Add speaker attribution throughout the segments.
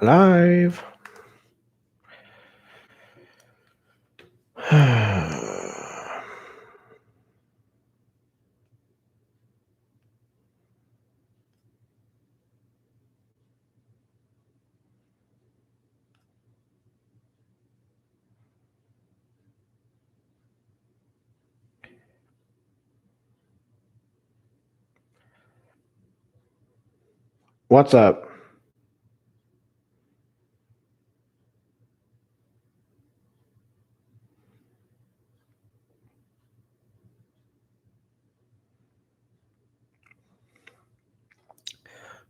Speaker 1: Live. What's up?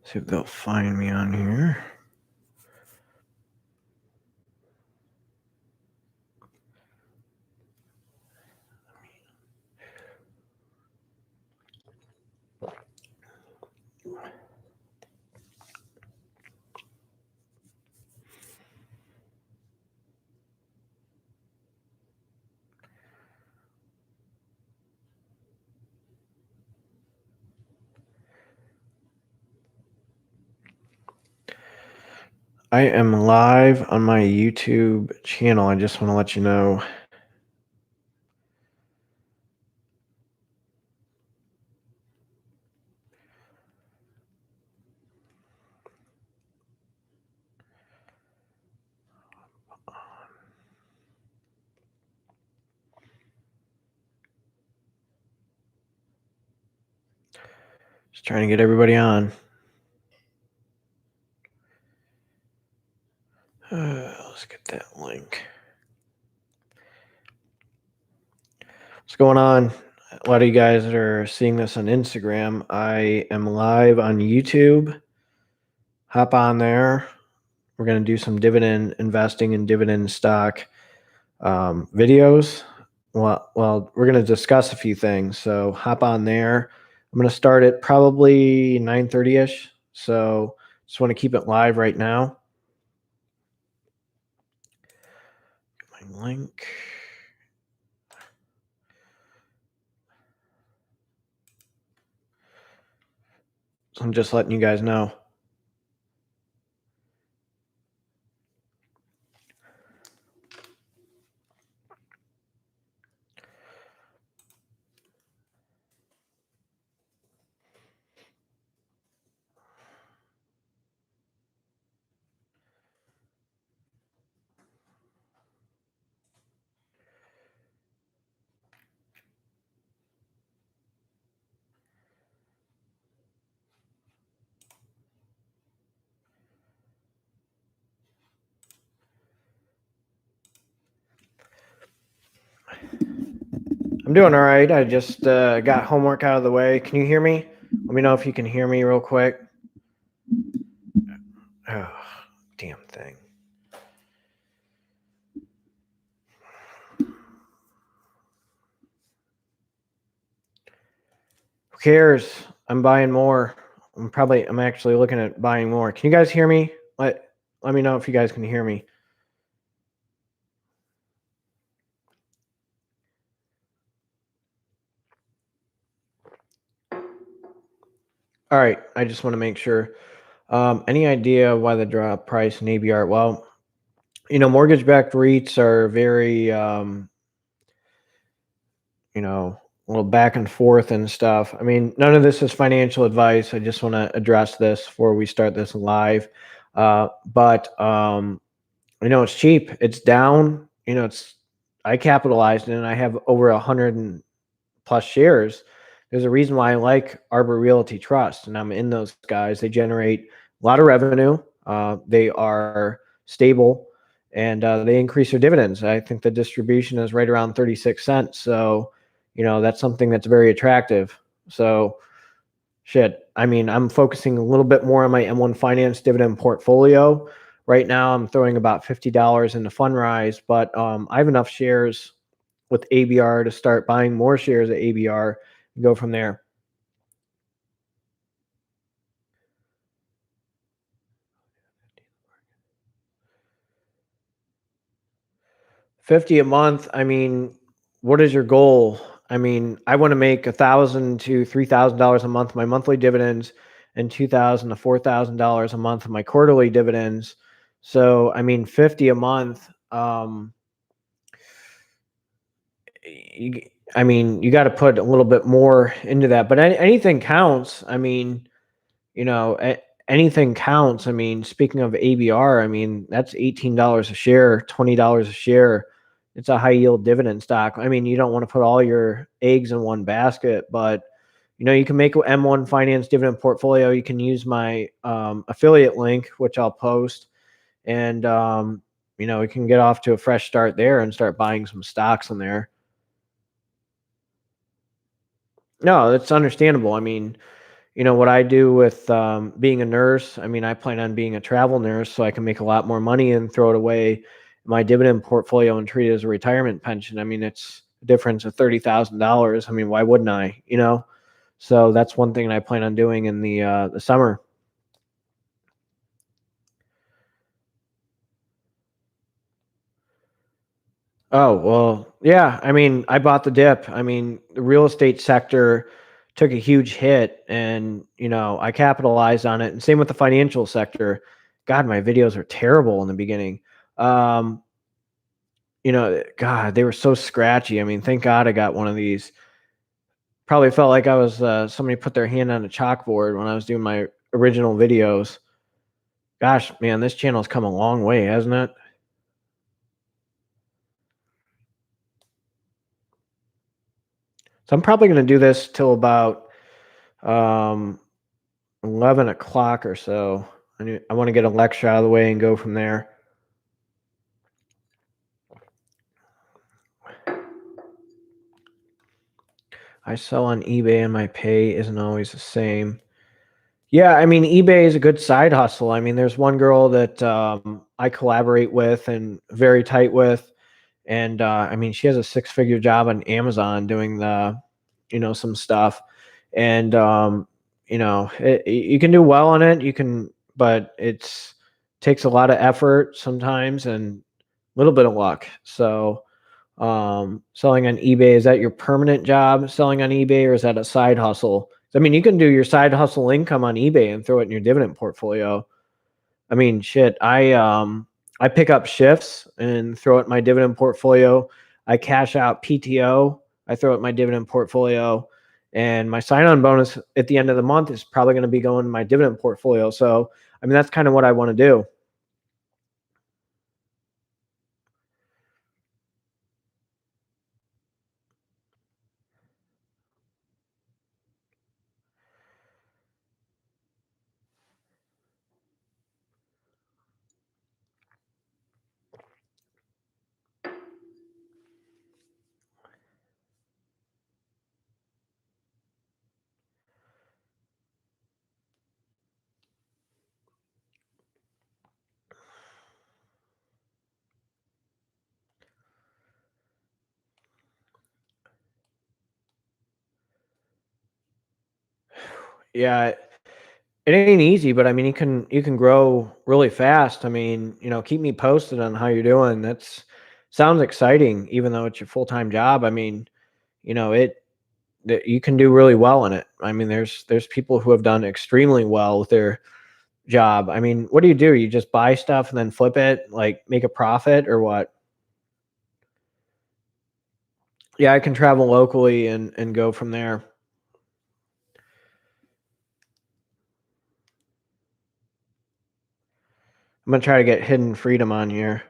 Speaker 1: See if they'll find me on here. I am live on my YouTube channel. I just want to let you know. Just trying to get everybody on. Let's get that link. What's going on? A lot of you guys are seeing this on Instagram. I am live on YouTube. Hop on there. We're going to do some dividend investing and dividend stock videos. Well, we're going to discuss a few things. So hop on there. I'm going to start at probably 9:30ish. So just want to keep it live right now. My link. So I'm just letting you guys know. I'm doing all right. I just got homework out of the way. Can you hear me? Let me know if you can hear me real quick. Oh, damn thing. Who cares? I'm buying more. I'm actually looking at buying more. Can you guys hear me? Let me know if you guys can hear me. All right. I just want to make sure. Any idea why the drop price in ABR? Well, mortgage-backed REITs are very, a little back and forth and stuff. I mean, none of this is financial advice. I just want to address this before we start this live. But it's cheap. It's down. I capitalized and I have over 100+ shares. There's a reason why I like Arbor Realty Trust, and I'm in those guys. They generate a lot of revenue. They are stable, and they increase their dividends. I think the distribution is right around 36 cents. So, that's something that's very attractive. So, I'm focusing a little bit more on my M1 Finance dividend portfolio. Right now, I'm throwing about $50 into Fundrise, but I have enough shares with ABR to start buying more shares at ABR and go from there. $50 a month. I mean, what is your goal? I mean, I want to make $1,000 to $3,000 a month of my monthly dividends and $2,000 to $4,000 a month of my quarterly dividends. So, I mean, 50 a month, you, I mean, you got to put a little bit more into that, but anything counts. I mean, you know, anything counts. I mean, speaking of ABR, I mean, that's $18 a share, $20 a share. It's a high yield dividend stock. I mean, you don't want to put all your eggs in one basket, but you know, you can make an M1 Finance dividend portfolio. You can use my affiliate link, which I'll post, and you know, we can get off to a fresh start there and start buying some stocks in there. No, that's understandable. I mean, you know, what I do with being a nurse, I mean, I plan on being a travel nurse so I can make a lot more money and throw it away in my dividend portfolio and treat it as a retirement pension. I mean, it's a difference of $30,000. I mean, why wouldn't I? You know, so that's one thing I plan on doing in the summer. Oh, well, yeah. I mean, I bought the dip. I mean, the real estate sector took a huge hit and, you know, I capitalized on it. And same with the financial sector. God, my videos are terrible in the beginning. Um, you know, God, they were so scratchy. I mean, thank God I got one of these. Probably felt like I was somebody put their hand on a chalkboard when I was doing my original videos. Gosh, man, this channel's come a long way, hasn't it? So I'm probably going to do this till about um, 11 o'clock or so. I want to get a lecture out of the way and go from there. I sell on eBay and my pay isn't always the same. Yeah, I mean, eBay is a good side hustle. I mean, there's one girl that I collaborate with and very tight with. And I mean, she has a six-figure job on Amazon doing you know, some stuff. And, you know, you can do well on it. You can, but takes a lot of effort sometimes and a little bit of luck. So, selling on eBay, is that your permanent job selling on eBay or is that a side hustle? I mean, you can do your side hustle income on eBay and throw it in your dividend portfolio. I mean, shit, I pick up shifts and throw it in my dividend portfolio. I cash out PTO, I throw it in my dividend portfolio, and my sign-on bonus at the end of the month is probably going to be going in my dividend portfolio. So, I mean, that's kind of what I want to do. Yeah, it ain't easy, but I mean, you can grow really fast. I mean, you know, keep me posted on how you're doing. That's sounds exciting, even though it's your full time job. I mean, you know, that you can do really well in it. I mean, there's people who have done extremely well with their job. I mean, what do? You just buy stuff and then flip it, like make a profit or what? Yeah, I can travel locally and go from there. I'm gonna try to get Hidden Freedom on here.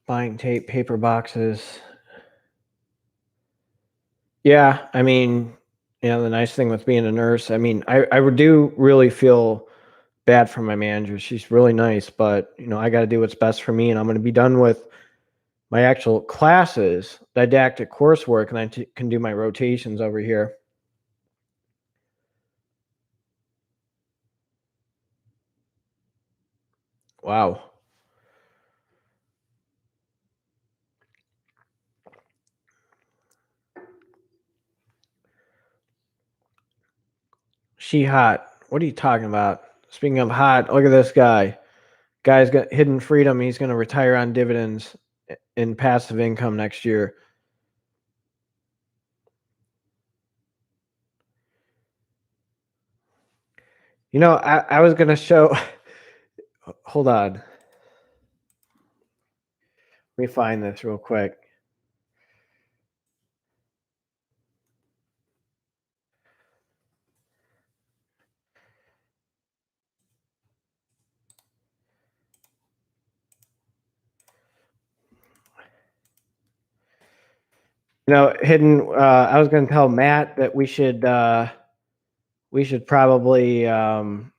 Speaker 1: Buying tape, paper boxes. Yeah, I mean, you know, the nice thing with being a nurse, I mean, I do really feel bad for my manager. She's really nice, but you know, I got to do what's best for me, and I'm going to be done with my actual classes, didactic coursework, and can do my rotations over here. Wow. She hot. What are you talking about? Speaking of hot, look at this guy. Guy's got hidden freedom. He's going to retire on dividends in passive income next year. You know, I was going to show. Hold on. Let me find this real quick. You know, hidden. I was going to tell Matt that we should probably that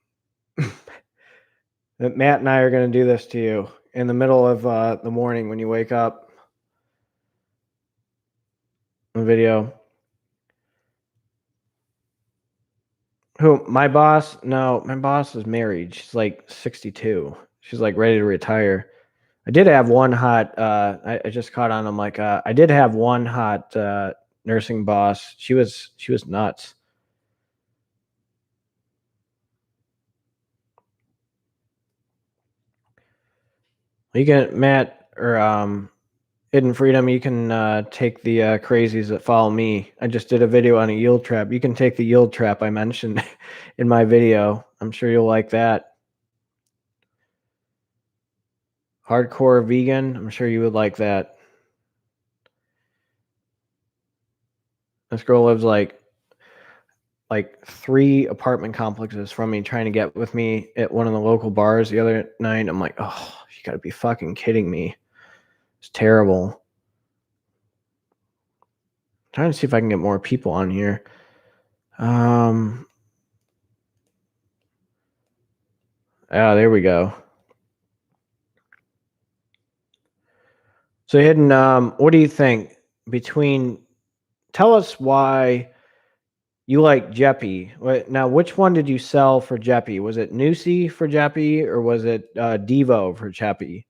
Speaker 1: Matt and I are going to do this to you in the middle of the morning when you wake up. The video. Who? My boss? No, my boss is married. She's like 62. She's like ready to retire. I did have one hot. I just caught on. I'm like, I did have one hot nursing boss. She was nuts. You can, Matt, or Hidden Freedom. You can take the crazies that follow me. I just did a video on a yield trap. You can take the yield trap I mentioned in my video. I'm sure you'll like that. Hardcore vegan. I'm sure you would like that. This girl lives like 3 apartment complexes from me, trying to get with me at one of the local bars the other night. I'm like, oh, you gotta be fucking kidding me. It's terrible. I'm trying to see if I can get more people on here. Yeah, there we go. So Hidden, what do you think tell us why you like Jeppy. Now, which one did you sell for Jeppy? Was it Nusi for Jeppy or was it Devo for Jeppy?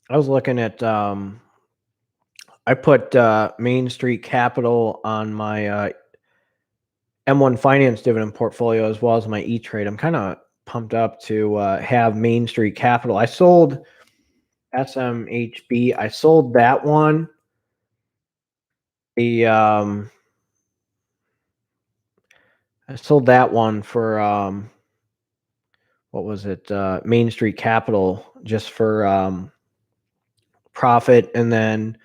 Speaker 1: I was looking at I put Main Street Capital on my M1 Finance dividend portfolio as well as my E-Trade. I'm kind of pumped up to have Main Street Capital. I sold SMHB. I sold that one. I sold that one for what was it? Main Street Capital, just for profit, and then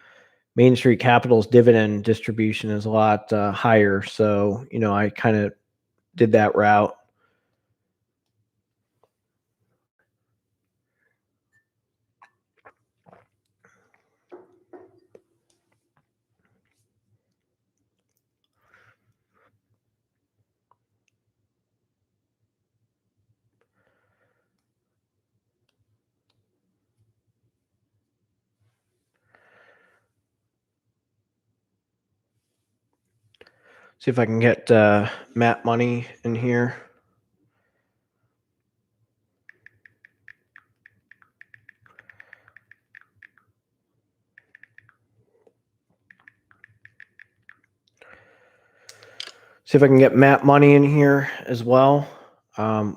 Speaker 1: Main Street Capital's dividend distribution is a lot higher. So, you know, I kind of did that route. See if I can get Matt Money in here. See if I can get Matt Money in here as well.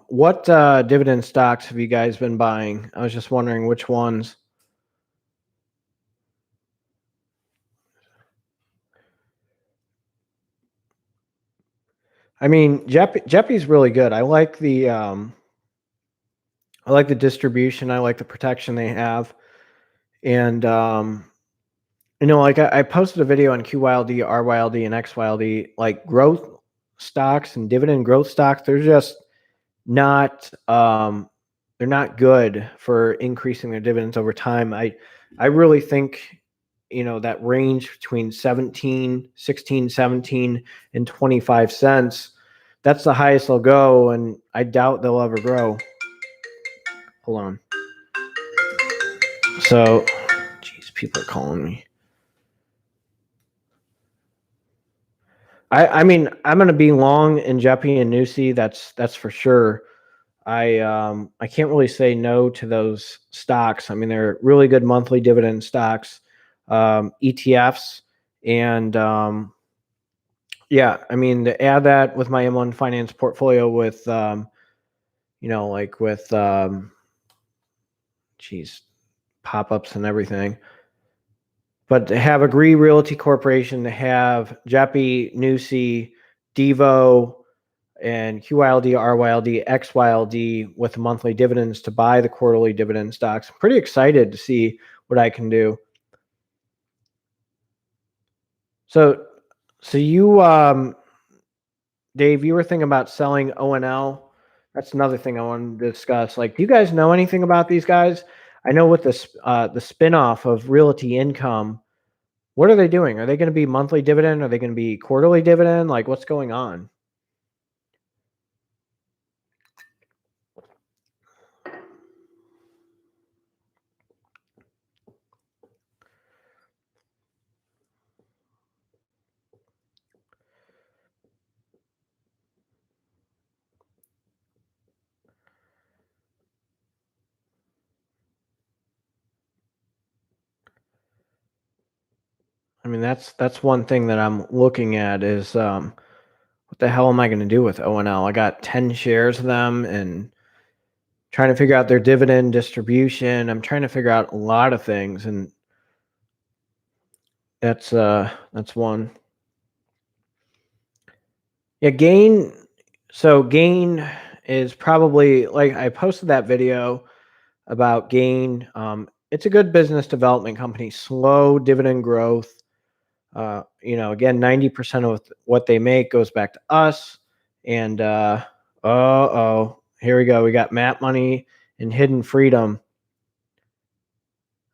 Speaker 1: What dividend stocks have you guys been buying? I was just wondering which ones. I mean, Jeppy's really good. I like the distribution. I like the protection they have. And you know, like I posted a video on QYLD, RYLD, and XYLD, like growth stocks and dividend growth stocks. They're just not they're not good for increasing their dividends over time. I really think, you know, that range between 16, 17 and 25 cents, that's the highest they'll go, and I doubt they'll ever grow. Hold on. So, geez, people are calling me. I mean, I'm going to be long in Jeppy and Nusi. That's for sure. I can't really say no to those stocks. I mean, they're really good monthly dividend stocks, ETFs, and yeah. I mean, to add that with my M1 Finance portfolio with like with geez, pop-ups and everything. But to have Agree Realty Corporation, to have Jeppy, Nusi, Devo, and QYLD, RYLD, XYLD with monthly dividends to buy the quarterly dividend stocks. I'm pretty excited to see what I can do. So you, Dave, you were thinking about selling ONL. That's another thing I wanted to discuss. Like, do you guys know anything about these guys? I know with this, the spinoff of Realty Income, what are they doing? Are they going to be monthly dividend? Are they going to be quarterly dividend? Like, what's going on? I mean, that's one thing that I'm looking at is what the hell am I going to do with ONL? I got 10 shares of them and trying to figure out their dividend distribution. I'm trying to figure out a lot of things, and that's one. Yeah, Gain. So Gain is probably, like, I posted that video about Gain. It's a good business development company, slow dividend growth. Again, 90% of what they make goes back to us. And here we go. We got Map Money and Hidden Freedom.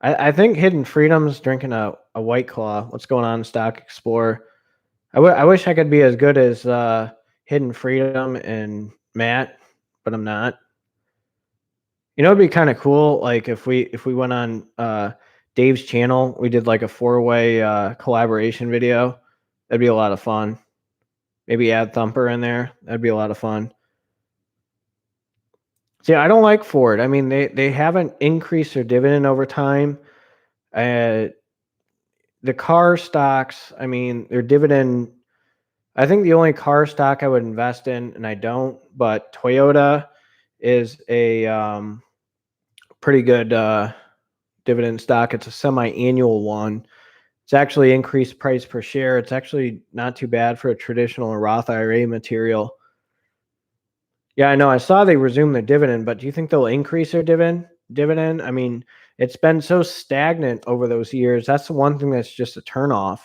Speaker 1: I think Hidden Freedom's drinking a White Claw. What's going on, Stock Explorer? I wish I could be as good as Hidden Freedom and Matt, but I'm not. It'd be kind of cool, like if we went on Dave's channel, we did like a 4-way collaboration video. That'd be a lot of fun. Maybe add Thumper in there. That'd be a lot of fun. See, I don't like Ford. I mean, they haven't increased their dividend over time. The car stocks, I mean, their dividend. I think the only car stock I would invest in, and I don't, but Toyota is a pretty good dividend stock. It's a semi-annual one. It's actually increased price per share. It's actually not too bad for a traditional Roth IRA material. Yeah, I know. I saw they resumed their dividend, but do you think they'll increase their dividend? I mean, it's been so stagnant over those years. That's the one thing that's just a turnoff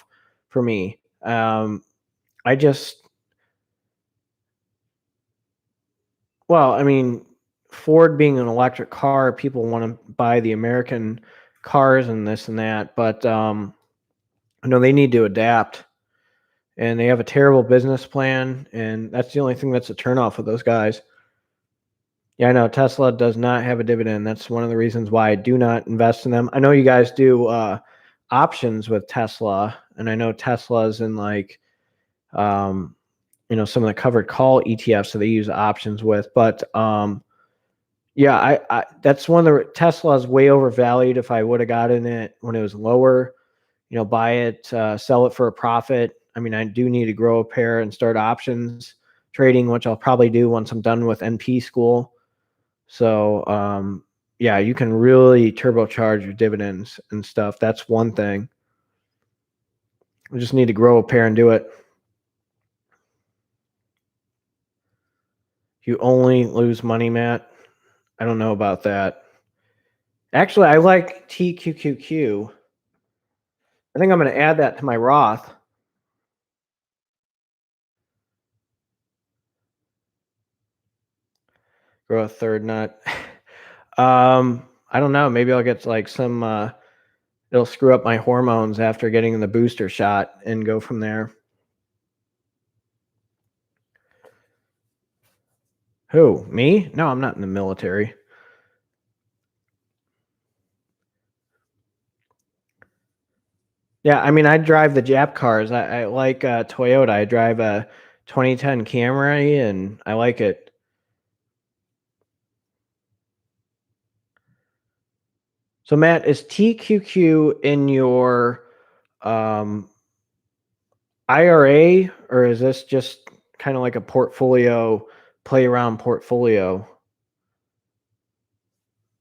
Speaker 1: for me. I just, well, I mean, Ford being an electric car, people want to buy the American cars and this and that, but I know they need to adapt, and they have a terrible business plan, and that's the only thing that's a turnoff with those guys. Yeah, I know Tesla does not have a dividend. That's one of the reasons why I do not invest in them. I know you guys do options with Tesla, and I know Tesla's in like some of the covered call ETFs, so they use options with. But yeah, I that's one of the Tesla's way overvalued. If I would have gotten it when it was lower, buy it, sell it for a profit. I mean, I do need to grow a pair and start options trading, which I'll probably do once I'm done with NP school. So, yeah, you can really turbocharge your dividends and stuff. That's one thing. We just need to grow a pair and do it. You only lose money, Matt. I don't know about that. Actually, I like TQQQ. I think I'm going to add that to my Roth. Grow a third nut. I don't know. Maybe I'll get like some. It'll screw up my hormones after getting the booster shot and go from there. Who? Me? No, I'm not in the military. Yeah, I mean, I drive the Jap cars. I like Toyota. I drive a 2010 Camry, and I like it. So, Matt, is TQQ in your um, IRA, or is this just kind of like a portfolio, play around portfolio?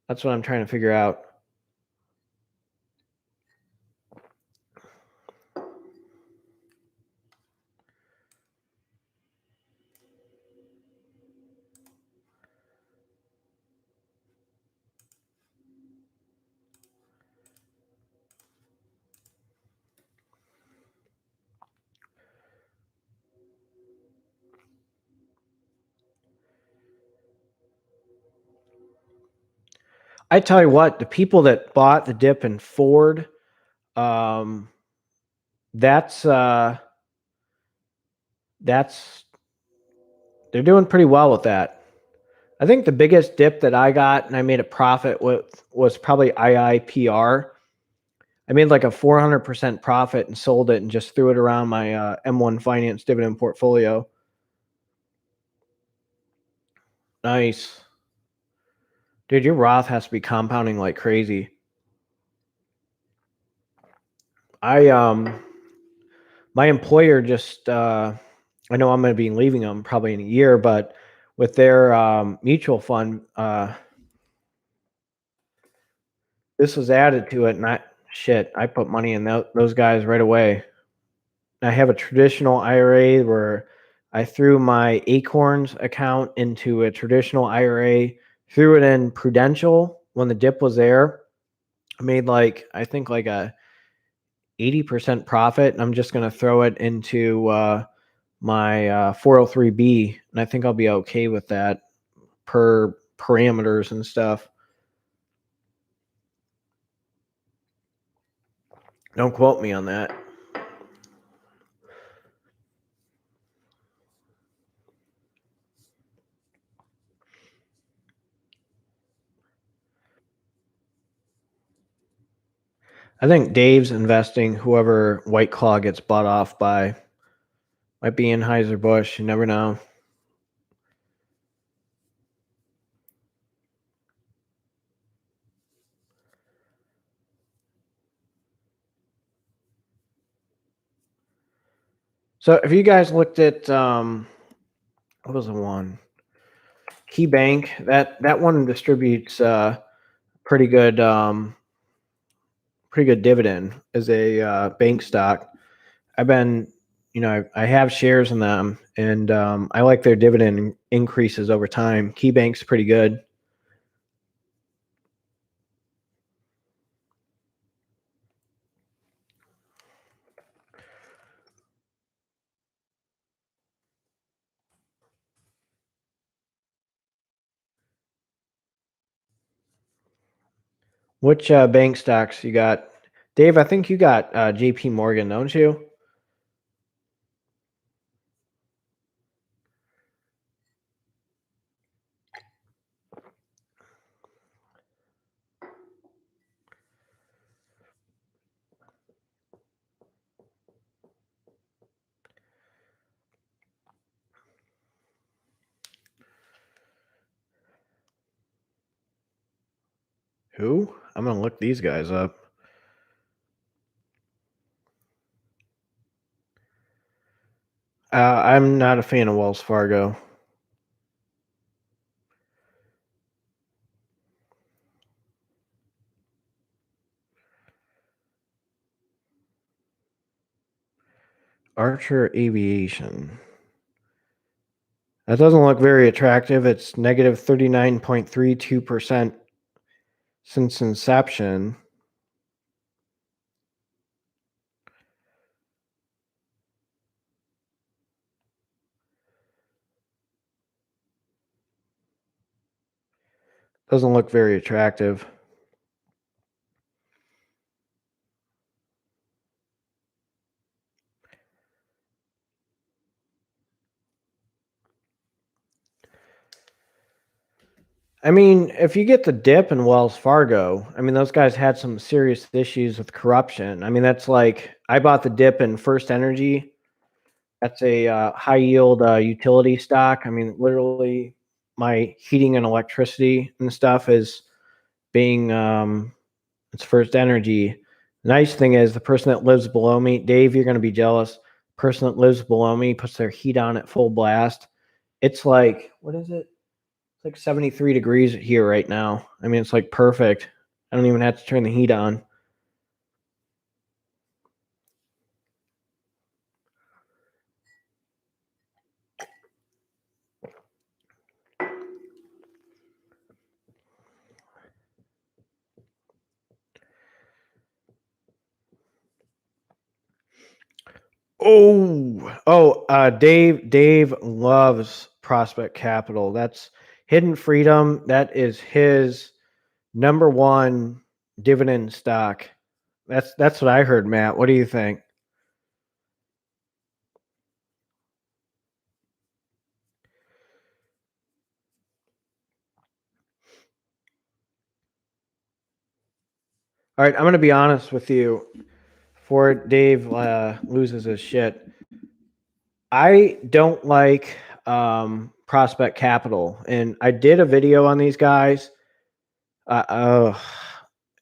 Speaker 1: That's what I'm trying to figure out. I tell you what, the people that bought the dip in Ford, um, that's that's they're doing pretty well with that. I think the biggest dip that I got and I made a profit with was probably IIPR. I made like a 400% profit and sold it and just threw it around my M1 Finance dividend portfolio. Nice. Dude, your Roth has to be compounding like crazy. I my employer just I know I'm going to be leaving them probably in a year, but with their mutual fund, this was added to it, and I put money in those guys right away. I have a traditional IRA where I threw my Acorns account into a traditional IRA, threw it in Prudential when the dip was there. I made like I think like a 80% profit, and I'm just going to throw it into my 403b, and I think I'll be okay with that per parameters and stuff. Don't quote me on that. I think Dave's investing whoever White Claw gets bought off by. Might be Anheuser-Busch. You never know. So if you guys looked at what was the one? Key Bank, that one distributes pretty good pretty good dividend as a bank stock. I've been, I have shares in them, and I like their dividend increases over time. Key Bank's pretty good. Which bank stocks you got? Dave, I think you got JP Morgan, don't you? Who? I'm going to look these guys up. I'm not a fan of Wells Fargo. Archer Aviation. That doesn't look very attractive. It's negative 39.32% since inception. Doesn't look very attractive. I mean, if you get the dip in Wells Fargo, I mean, those guys had some serious issues with corruption. I mean, that's like I bought the dip in First Energy. That's a high yield utility stock. I mean, literally, my heating and electricity and stuff is being it's First Energy. Nice thing is the person that lives below me, Dave, you're going to be jealous. Person that lives below me puts their heat on at full blast. It's like, what is it? It's like 73 degrees here right now. I mean, it's like perfect. I don't even have to turn the heat on. Dave loves Prospect Capital. That's Hidden Freedom. That is his number one dividend stock. That's what I heard, Matt. What do you think? All right, I'm going to be honest with you. Before Dave loses his shit, I don't like Prospect Capital, and I did a video on these guys. Uh, uh,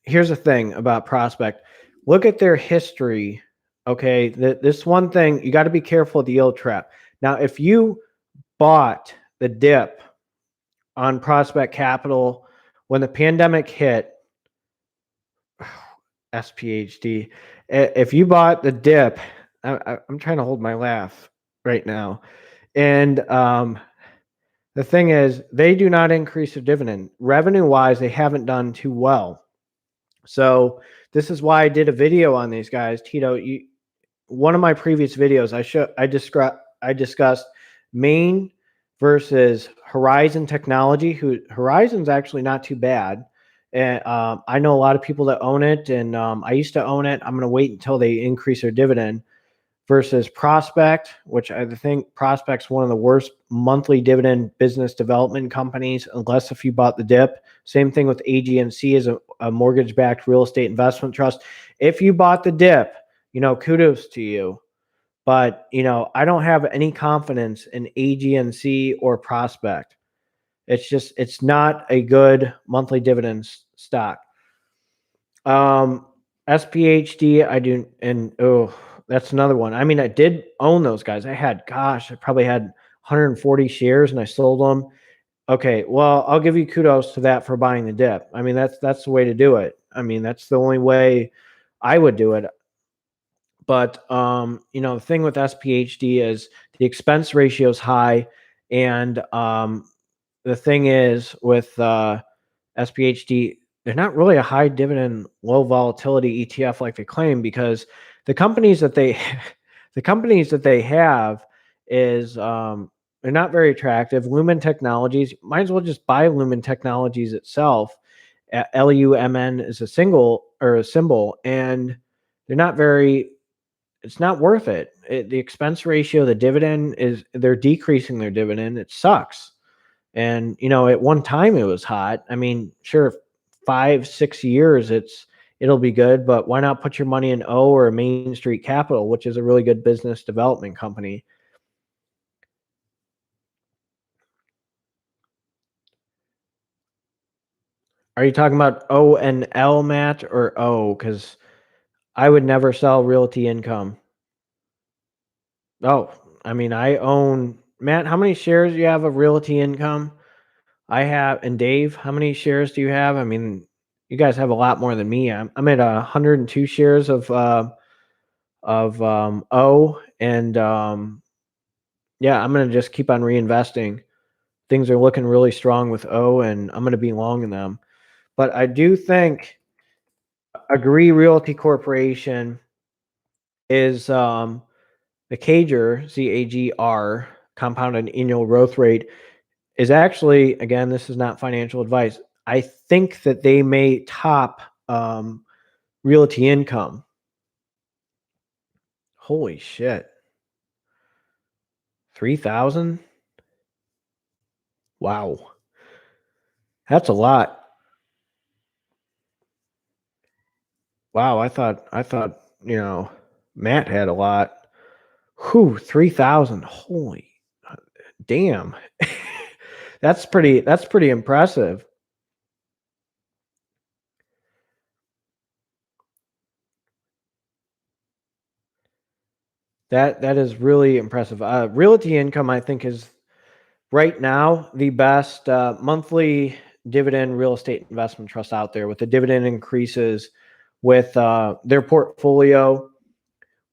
Speaker 1: Here's the thing about Prospect. Look at their history. Okay, this one thing you got to be careful of the yield trap. Now, if you bought the dip on Prospect Capital when the pandemic hit, SPHD. If you bought the dip, I'm trying to hold my laugh right now, and the thing is, they do not increase their dividend. Revenue wise, they haven't done too well. So this is why I did a video on these guys. Tito, one of my previous videos, I discussed Maine versus Horizon Technology. Horizon's actually not too bad, and I know a lot of people that own it, and I used to own it. I'm going to wait until they increase their dividend. Versus Prospect, which I think Prospect's one of the worst monthly dividend business development companies, unless if you bought the dip. Same thing with AGNC as a mortgage-backed real estate investment trust. If you bought the dip, kudos to you. But, I don't have any confidence in AGNC or Prospect. It's not a good monthly dividend stock. Um, SPHD, I do, and that's another one. I mean, I did own those guys. I probably had 140 shares, and I sold them. Okay, well, I'll give you kudos to that for buying the dip. I mean, that's the way to do it. I mean, that's the only way I would do it. But the thing with SPHD is the expense ratio is high, and the thing is with SPHD, they're not really a high dividend, low volatility ETF like they claim, because the companies that they the companies that they have is they're not very attractive. Lumen Technologies, might as well just buy Lumen Technologies itself. LUMN is a single or a symbol, and they're not very. It's not worth it. The expense ratio, the dividend is they're decreasing their dividend. It sucks. And at one time it was hot. I mean, sure, 5, 6 years it'll be good, but why not put your money in O or Main Street Capital, which is a really good business development company? Are you talking about O and L, Matt, or O? Because I would never sell Realty Income. Oh, I mean, I own Matt. How many shares do you have of Realty Income? I have, and Dave, how many shares do you have? I mean, you guys have a lot more than me. I'm at 102 shares of O, and yeah, I'm gonna just keep on reinvesting. Things are looking really strong with O, and I'm gonna be long in them. But I do think Agree Realty Corporation is the CAGR, CAGR, compounded annual growth rate, is actually, again, this is not financial advice. I think that they may top Realty Income. Holy shit. 3,000? Wow. That's a lot. Wow, I thought, Matt had a lot. Whew, 3,000. Holy damn. That's pretty impressive. That is really impressive. Realty income, I think, is right now the best monthly dividend real estate investment trust out there, with the dividend increases, with their portfolio,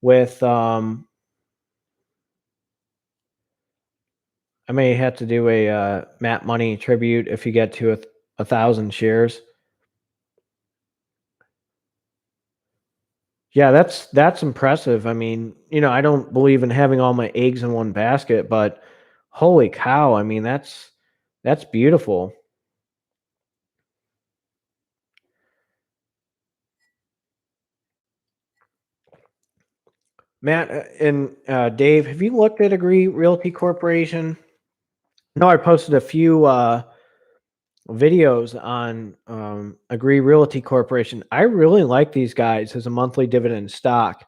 Speaker 1: with I may have to do a Matt Money tribute if you get to 1,000 shares. Yeah, that's impressive. I mean, I don't believe in having all my eggs in one basket, but holy cow! I mean, that's beautiful. Matt and Dave, have you looked at Agree Realty Corporation? No, I posted a few videos on Agree Realty Corporation. I really like these guys as a monthly dividend stock.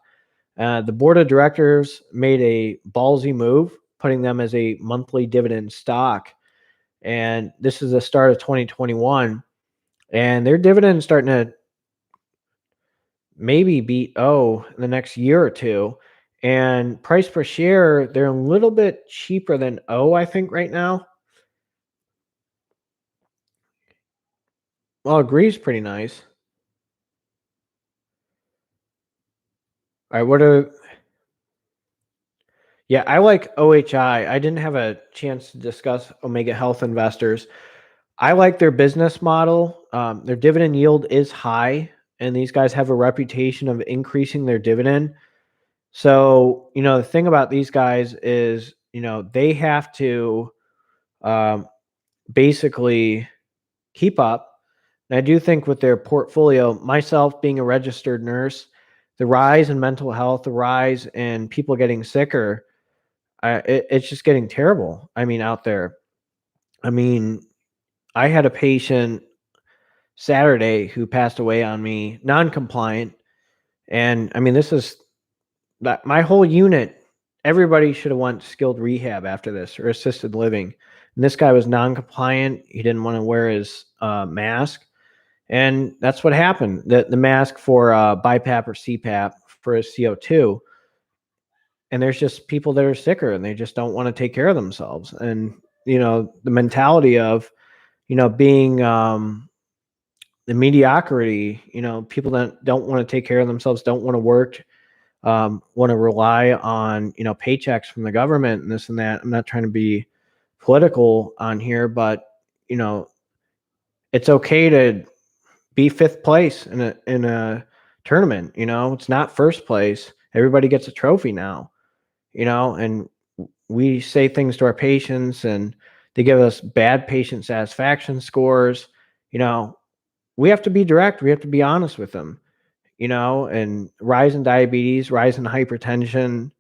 Speaker 1: The board of directors made a ballsy move, putting them as a monthly dividend stock. And this is the start of 2021. And their dividend is starting to maybe beat O in the next year or two. And price per share, they're a little bit cheaper than O, I think, right now. Well, Agree's pretty nice. All right, yeah, I like OHI. I didn't have a chance to discuss Omega Health Investors. I like their business model. Their dividend yield is high, and these guys have a reputation of increasing their dividend. So, the thing about these guys is, they have to um, basically keep up. And I do think with their portfolio, myself being a registered nurse, the rise in mental health, the rise in people getting sicker, it's just getting terrible. I mean, out there. I mean, I had a patient Saturday who passed away on me, non-compliant, and I mean, this is that my whole unit. Everybody should have went to skilled rehab after this, or assisted living. And this guy was non-compliant. He didn't want to wear his mask, and that's what happened. The mask for BiPAP or CPAP for his CO2. And there's just people that are sicker and they just don't want to take care of themselves. And the mentality of being the mediocrity, people that don't want to take care of themselves, don't want to work, want to rely on paychecks from the government and this and that. I'm not trying to be political on here, but you know it's okay to be fifth place in a tournament. It's not first place. Everybody gets a trophy now. And we say things to our patients, and they give us bad patient satisfaction scores. We have to be direct. We have to be honest with them. And rise in diabetes, rise in hypertension,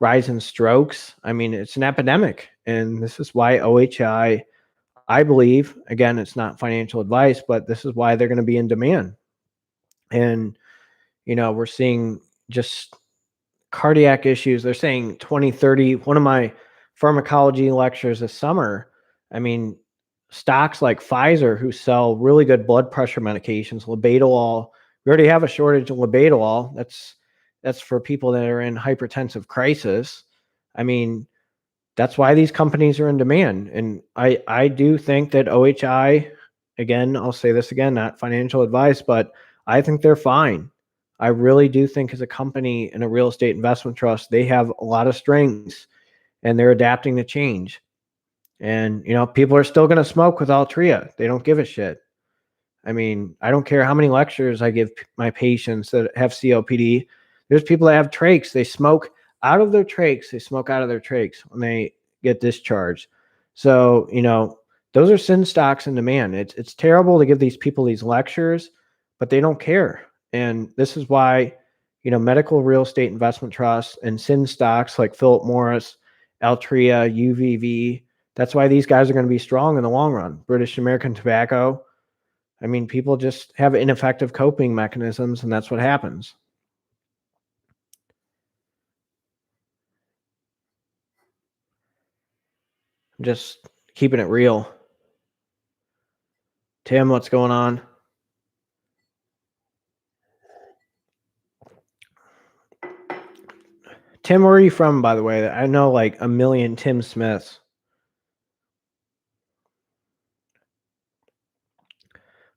Speaker 1: rise in strokes. I mean, it's an epidemic. And this is why I believe, again, it's not financial advice, but this is why they're going to be in demand. And, we're seeing just cardiac issues. They're saying 2030. One of my pharmacology lectures this summer, I mean, stocks like Pfizer, who sell really good blood pressure medications, labetalol. We already have a shortage of labetalol. That's for people that are in hypertensive crisis. I mean, that's why these companies are in demand. And I do think that OHI, again, I'll say this again, not financial advice, but I think they're fine. I really do think as a company in a real estate investment trust, they have a lot of strengths and they're adapting to change. And, people are still going to smoke with Altria. They don't give a shit. I mean, I don't care how many lectures I give my patients that have COPD. There's people that have trachs. They smoke out of their trachs. They smoke out of their trachs when they get discharged. So, those are sin stocks in demand. It's terrible to give these people these lectures, but they don't care. And this is why, medical real estate investment trusts and sin stocks like Philip Morris, Altria, UVV, That's why these guys are going to be strong in the long run. British American Tobacco. I mean, people just have ineffective coping mechanisms, and that's what happens. I'm just keeping it real. Tim, what's going on? Tim, where are you from, by the way? I know like a million Tim Smiths.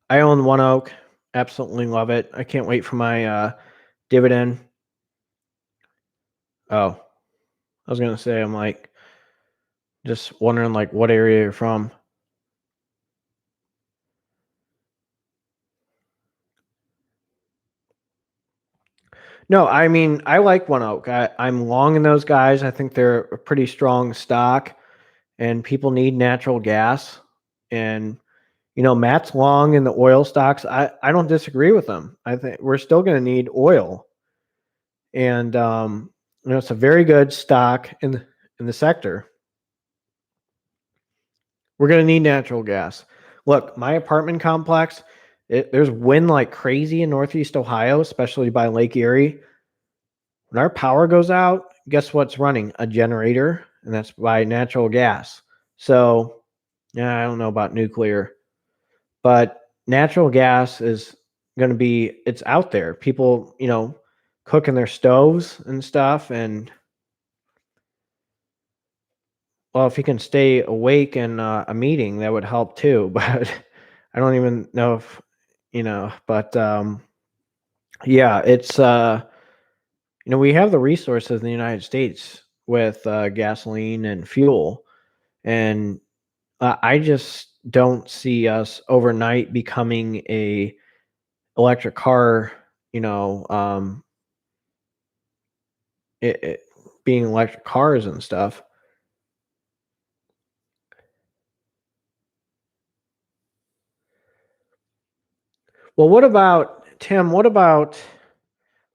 Speaker 1: I own One Oak. Absolutely love it. I can't wait for my dividend. Oh, I was gonna say, I'm like just wondering like what area you're from. No, I mean I like One Oak. I'm long in those guys. I think they're a pretty strong stock, and people need natural gas. And Matt's long in the oil stocks. I don't disagree with them. I think we're still going to need oil, and it's a very good stock in the sector. We're going to need natural gas. Look, my apartment complex, there's wind like crazy in Northeast Ohio, especially by Lake Erie. When our power goes out, guess what's running? A generator, and that's by natural gas. So, yeah, I don't know about nuclear, but natural gas is going to be, it's out there. People, cooking their stoves and stuff. And well, if you can stay awake in a meeting, that would help too. But I don't even know if, but yeah, it's, we have the resources in the United States with gasoline and fuel. And I just don't see us overnight becoming a electric car, it being electric cars and stuff. Well, what about Tim? What about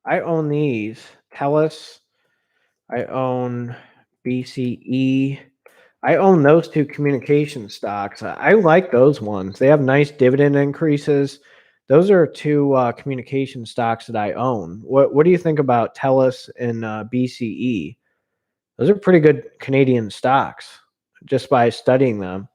Speaker 1: I own these Telus. I own BCE. I own those two communication stocks. I like those ones. They have nice dividend increases. Those are two communication stocks that I own. What do you think about Telus and BCE? Those are pretty good Canadian stocks just by studying them.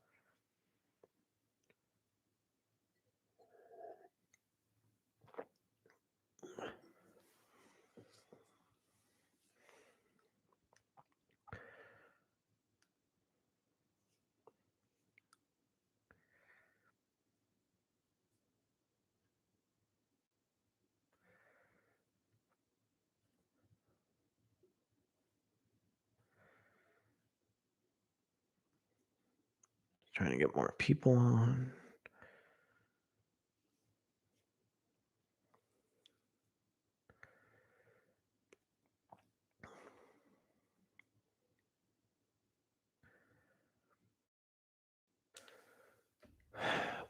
Speaker 1: Trying to get more people on.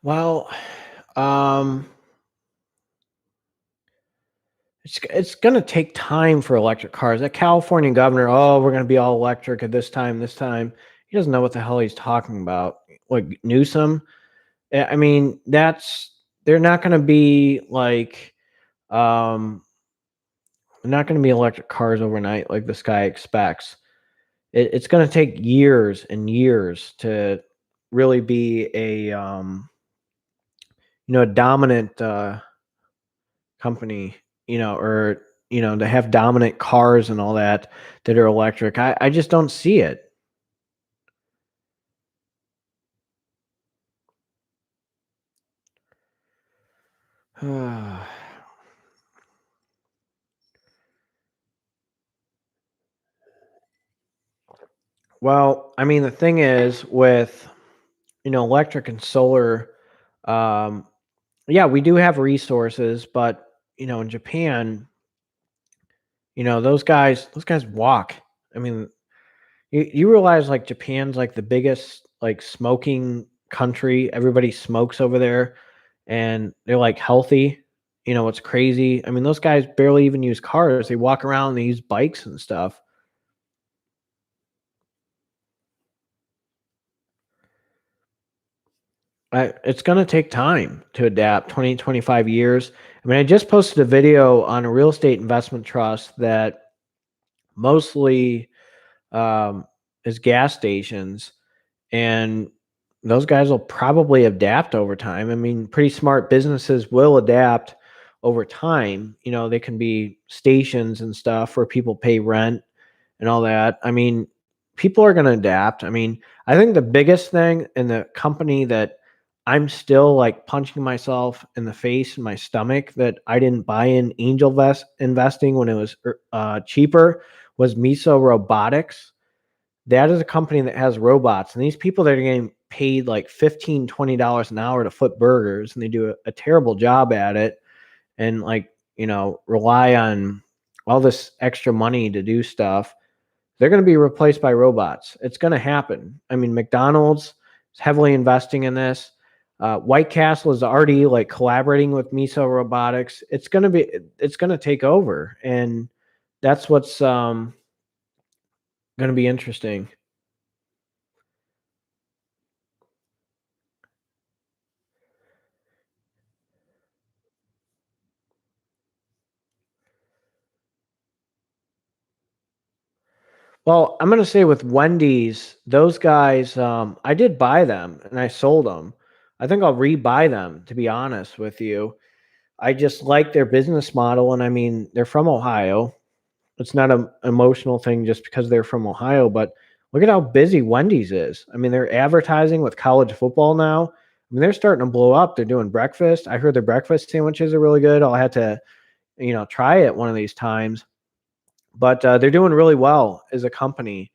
Speaker 1: Well, um, it's going to take time for electric cars. That California governor, oh, we're going to be all electric at this time, this time. He doesn't know what the hell he's talking about. Like Newsom, I mean, they're not going to be like, they're not going to be electric cars overnight like this guy expects. It's going to take years and years to really be a dominant company, or to have dominant cars and all that are electric. I just don't see it. Well, I mean, the thing is with electric and solar, um, yeah, we do have resources, but in Japan, those guys walk. I mean, you realize like Japan's like the biggest like smoking country. Everybody smokes over there, and they're like healthy. It's crazy. I mean, those guys barely even use cars. They walk around, they use bikes and stuff. It's going to take time to adapt. 20, 25 years. I mean, I just posted a video on a real estate investment trust that mostly is gas stations, and those guys will probably adapt over time. I mean, pretty smart businesses will adapt over time. You know, they can be stations and stuff where people pay rent and all that. I mean, people are going to adapt. I mean, I think the biggest thing in the company that I'm still like punching myself in the face and my stomach that I didn't buy in angel investing when it was cheaper was Miso Robotics. That is a company that has robots, and these people that are getting paid like $15, $20 an hour to flip burgers, and they do a terrible job at it, and like, rely on all this extra money to do stuff. They're going to be replaced by robots. It's going to happen. I mean, McDonald's is heavily investing in this. White Castle is already like collaborating with Miso Robotics. It's going to take over, and that's what's going to be interesting. Well, I'm going to say with Wendy's, those guys, I did buy them and I sold them. I think I'll rebuy them, to be honest with you. I just like their business model. And I mean, they're from Ohio. It's not an emotional thing just because they're from Ohio, but look at how busy Wendy's is. I mean, they're advertising with college football now. I mean, they're starting to blow up. They're doing breakfast. I heard their breakfast sandwiches are really good. I'll have to, try it one of these times. But they're doing really well as a company,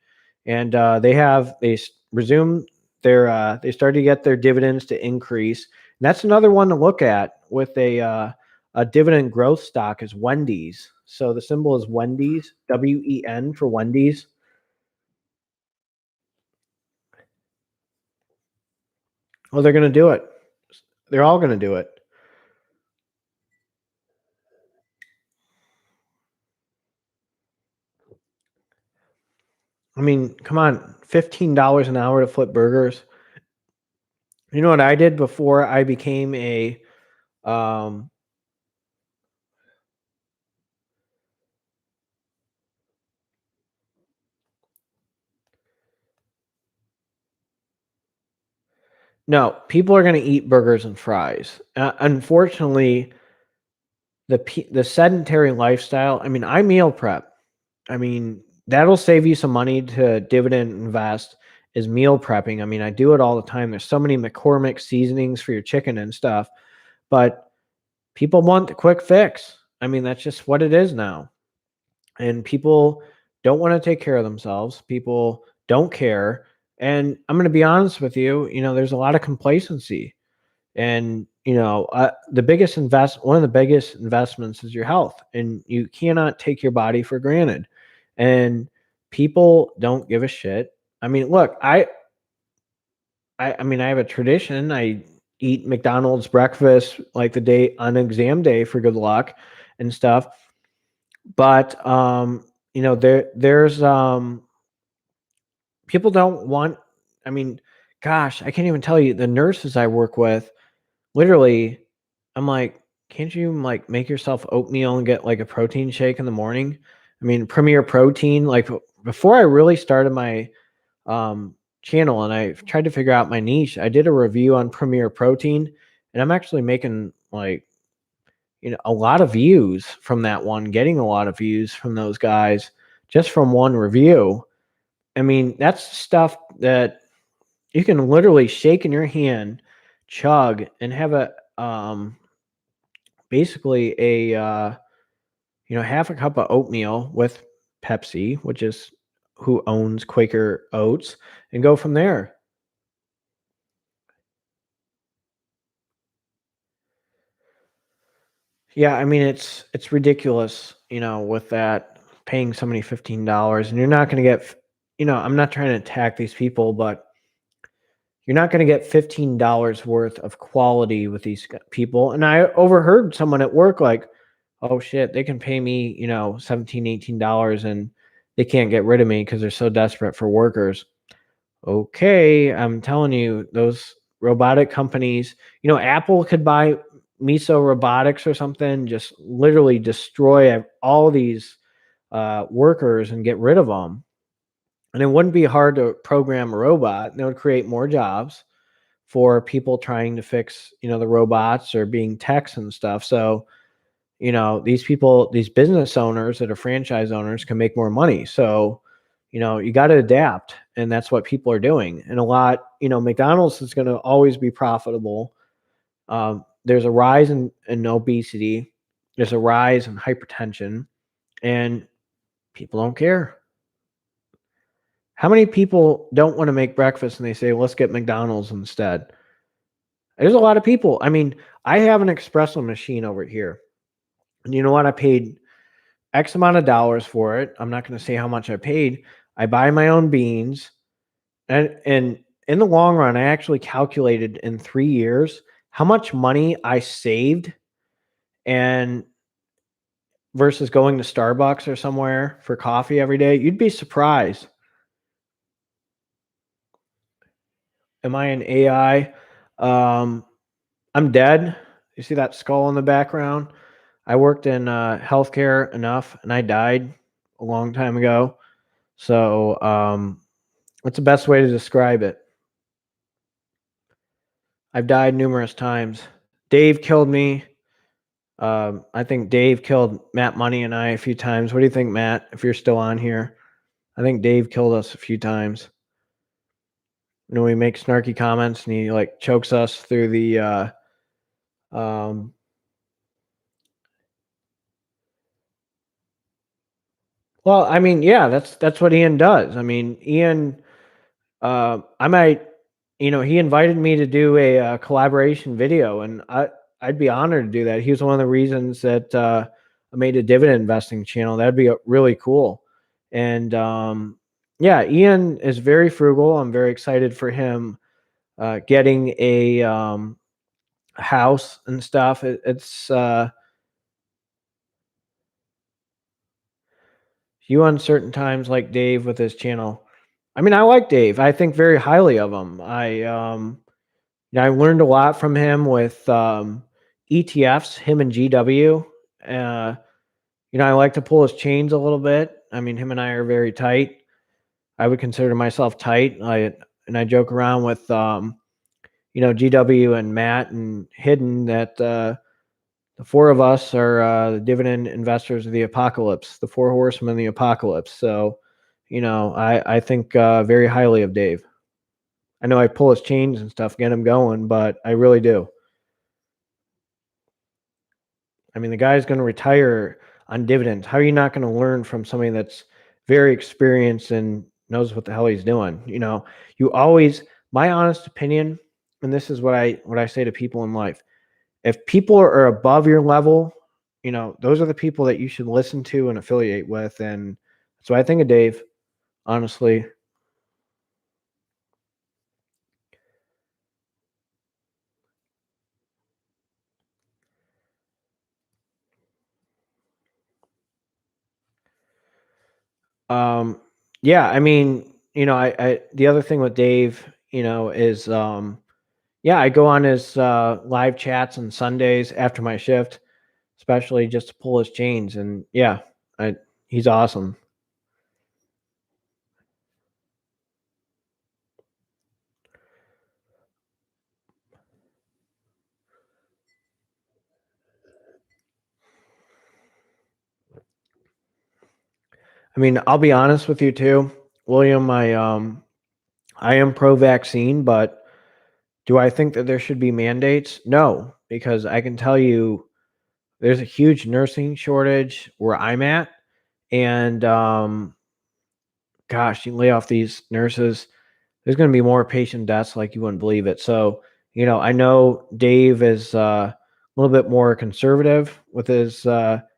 Speaker 1: and resumed they started to get their dividends to increase. And that's another one to look at with a dividend growth stock is Wendy's. So the symbol is Wendy's, WEN for Wendy's. Oh, they're going to do it. They're all going to do it. I mean, come on, $15 an hour to flip burgers. You know what I did before I became a um, no, people are going to eat burgers and fries. Unfortunately, the sedentary lifestyle. I mean, I meal prep. I mean, that'll save you some money to dividend invest is meal prepping. I mean, I do it all the time. There's so many McCormick seasonings for your chicken and stuff, but people want the quick fix. I mean, that's just what it is now. And people don't want to take care of themselves. People don't care. And I'm going to be honest with you, there's a lot of complacency. And one of the biggest investments is your health, and you cannot take your body for granted. And people don't give a shit. I mean, look, I mean, I have a tradition. I eat McDonald's breakfast like the day on exam day for good luck and stuff. But there's people don't want. I mean, gosh, I can't even tell you the nurses I work with. Literally, I'm like, can't you like make yourself oatmeal and get like a protein shake in the morning? I mean, Premier Protein. Like before I really started my channel and I tried to figure out my niche, I did a review on Premier Protein, and I'm actually making like a lot of views from that one, getting a lot of views from those guys just from one review. I mean, that's stuff that you can literally shake in your hand, chug, and have a basically a half a cup of oatmeal with Pepsi, which is who owns Quaker Oats, and go from there. Yeah, I mean it's ridiculous, with that paying somebody $15, and you're not going to get, I'm not trying to attack these people, but you're not going to get $15 worth of quality with these people. And I overheard someone at work like, oh shit, they can pay me, $17, $18 and they can't get rid of me because they're so desperate for workers. Okay, I'm telling you, those robotic companies, Apple could buy Miso Robotics or something, just literally destroy all these workers and get rid of them. And it wouldn't be hard to program a robot. And it would create more jobs for people trying to fix, the robots or being techs and stuff. So, these people, these business owners that are franchise owners can make more money. So, you got to adapt. And that's what people are doing. And a lot, McDonald's is going to always be profitable. There's a rise in obesity. There's a rise in hypertension. And people don't care. How many people don't want to make breakfast and they say, let's get McDonald's instead? There's a lot of people. I mean, I have an espresso machine over here. And you know what? I paid X amount of dollars for it. I'm not going to say how much I paid. I buy my own beans. And in the long run, I actually calculated in 3 years how much money I saved and versus going to Starbucks or somewhere for coffee every day. You'd be surprised. Am I an AI? I'm dead. You see that skull in the background? I worked in healthcare enough, and I died a long time ago. So what's the best way to describe it? I've died numerous times. Dave killed me. I think Dave killed Matt Money and I a few times. What do you think, Matt, if you're still on here? I think Dave killed us a few times. We make snarky comments and he like chokes us through the well, I mean, yeah, that's what Ian does. I mean, Ian, I might, he invited me to do a collaboration video, and I'd be honored to do that. He was one of the reasons that I made a dividend investing channel. That'd be really cool. And yeah, Ian is very frugal. I'm very excited for him getting a house and stuff. It's you uncertain times like Dave with his channel. I mean, I like Dave. I think very highly of him. I learned a lot from him with ETFs, him and GW. I like to pull his chains a little bit. I mean, him and I are very tight. I would consider myself tight. I joke around with GW and Matt and Hidden that the four of us are the dividend investors of the apocalypse, the four horsemen of the apocalypse. So, I think very highly of Dave. I know I pull his chains and stuff, get him going, but I really do. I mean, the guy's going to retire on dividends. How are you not going to learn from somebody that's very experienced and knows what the hell he's doing? You always, my honest opinion, and this is what I say to people in life. If people are above your level, those are the people that you should listen to and affiliate with. And that's what I think of Dave, honestly. Yeah, I mean, I the other thing with Dave, is yeah, I go on his live chats on Sundays after my shift, especially just to pull his chains. And yeah, he's awesome. I mean, I'll be honest with you too, William. I am pro-vaccine, but do I think that there should be mandates? No, because I can tell you there's a huge nursing shortage where I'm at, and gosh, you lay off these nurses, there's going to be more patient deaths like you wouldn't believe it. So, I know Dave is a little bit more conservative with his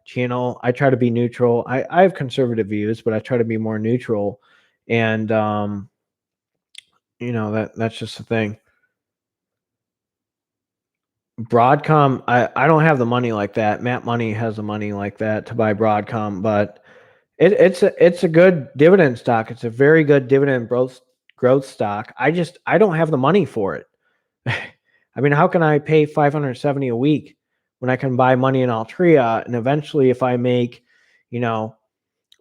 Speaker 1: channel. I try to be neutral. I have conservative views, but I try to be more neutral. And, that's just the thing. Broadcom, I don't have the money like that. Matt Money has the money like that to buy Broadcom, but it's a good dividend stock. It's a very good dividend growth stock. I don't have the money for it. I mean, how can I pay 570 a week when I can buy money in Altria? And eventually, if I make, you know,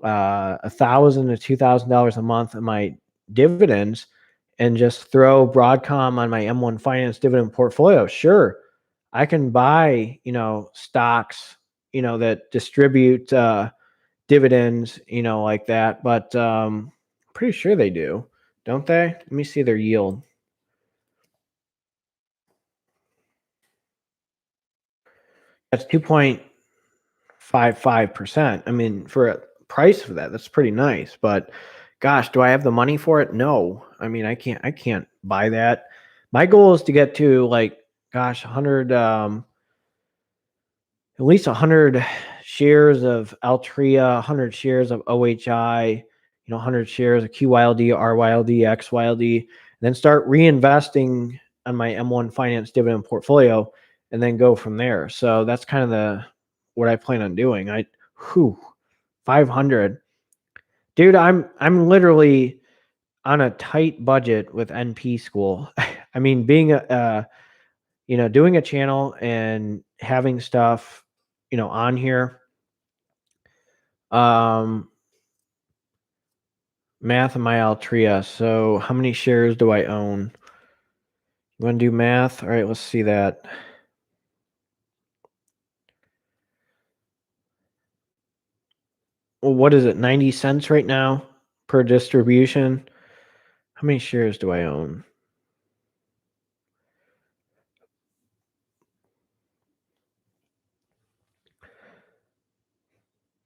Speaker 1: $1,000 to $2,000 a month in my dividends and just throw Broadcom on my M1 Finance dividend portfolio, sure, I can buy, stocks, that distribute dividends, like that. But pretty sure they do, don't they? Let me see their yield. That's 2.55%. I mean, for a price for that, that's pretty nice. But gosh, do I have the money for it? No. I mean, I can't buy that. My goal is to get to like, gosh, 100, at least 100 shares of Altria, 100 shares of OHI, 100 shares of QYLD, RYLD, XYLD, and then start reinvesting on my M1 Finance dividend portfolio and then go from there. So that's kind of what I plan on doing. 500. Dude, I'm literally on a tight budget with NP school. I mean, being doing a channel and having stuff, on here. Um, Math of my Altria. So how many shares do I own? You want to do math? All right, let's see that. Well, what is it? 90 cents right now per distribution. How many shares do I own?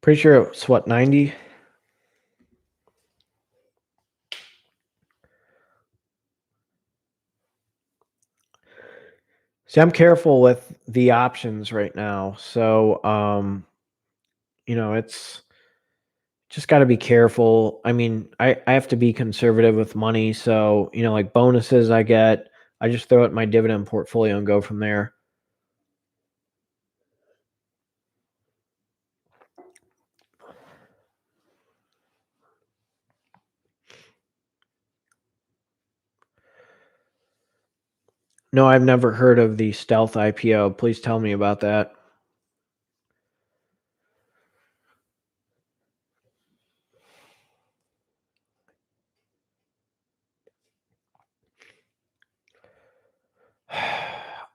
Speaker 1: Pretty sure it's what, 90? See, I'm careful with the options right now. So, it's just got to be careful. I mean, I have to be conservative with money. So, like bonuses I get, I just throw it in my dividend portfolio and go from there. No, I've never heard of the stealth IPO. Please tell me about that.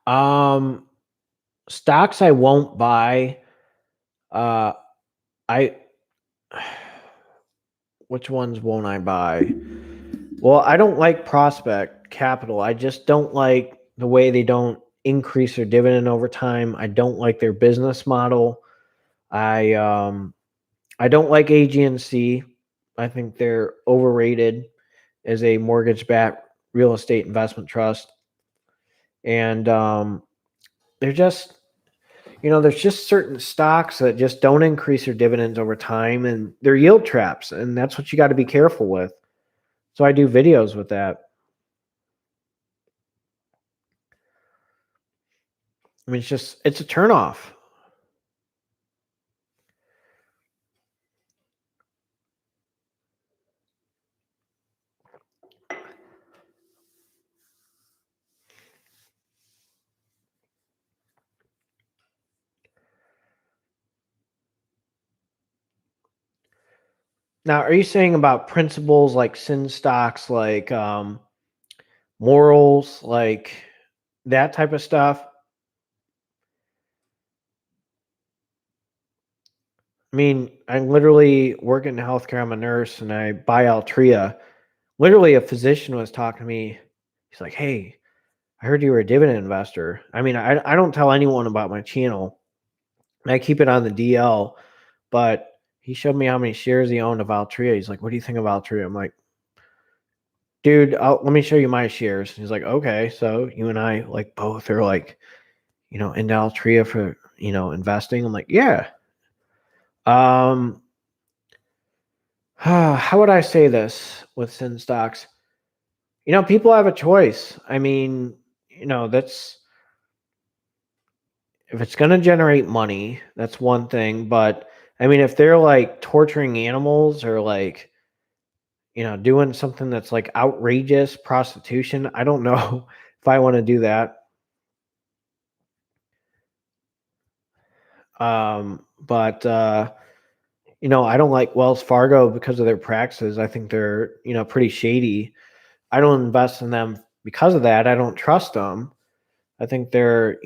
Speaker 1: Um, Stocks I won't buy. Uh, I which ones won't I buy? Well, I don't like Prospect Capital. I just don't like the way they don't increase their dividend over time. I don't like their business model. I um I don't like AGNC. I think they're overrated as a mortgage-backed real estate investment trust. And they're just there's just certain stocks that just don't increase their dividends over time, and they're yield traps, and that's what you got to be careful with. So I do videos with that. I mean, it's a turnoff. Now, are you saying about principles like sin stocks, like morals, like that type of stuff? I mean, I literally work in healthcare. I'm a nurse, and I buy Altria. Literally, a physician was talking to me. He's like, "Hey, I heard you were a dividend investor." I mean, I don't tell anyone about my channel. I keep it on the DL, but he showed me how many shares he owned of Altria. He's like, "What do you think of Altria?" I'm like, "Dude, let me show you my shares." He's like, "Okay." So you and I like both are like, into Altria for, investing. I'm like, "Yeah." Um, how would I say this with sin stocks? People have a choice. I mean, that's if it's going to generate money, that's one thing. But I mean, if they're like torturing animals or like, doing something that's like outrageous prostitution, I don't know. if I want to do that. But I don't like Wells Fargo because of their practices. I think they're, pretty shady. I don't invest in them because of that. I don't trust them. I think they're,